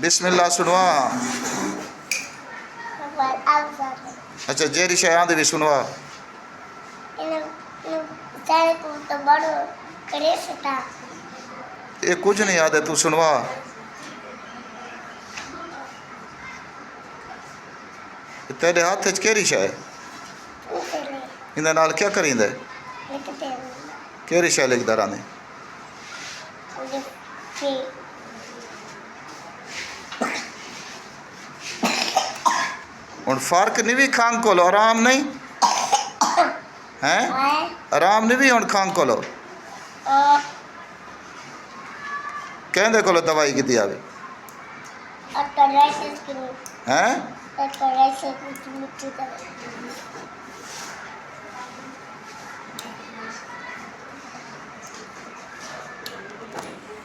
बिस्मिल्लाह सुनवा। अच्छा जेरी शय आंदी भी सुनवा। ये कुछ नहीं याद है, तू सुनवा। तेरे हाथ च केरी शय इंदे नाल क्या करींदे? केरी शय लिखदा रहंदे? हुण फर्क नहीं भी खांग कोलो, आराम नहीं हैं, आराम नहीं भी हुण खांग कोलो कहंदे कोलो दवाई की आवे हैं।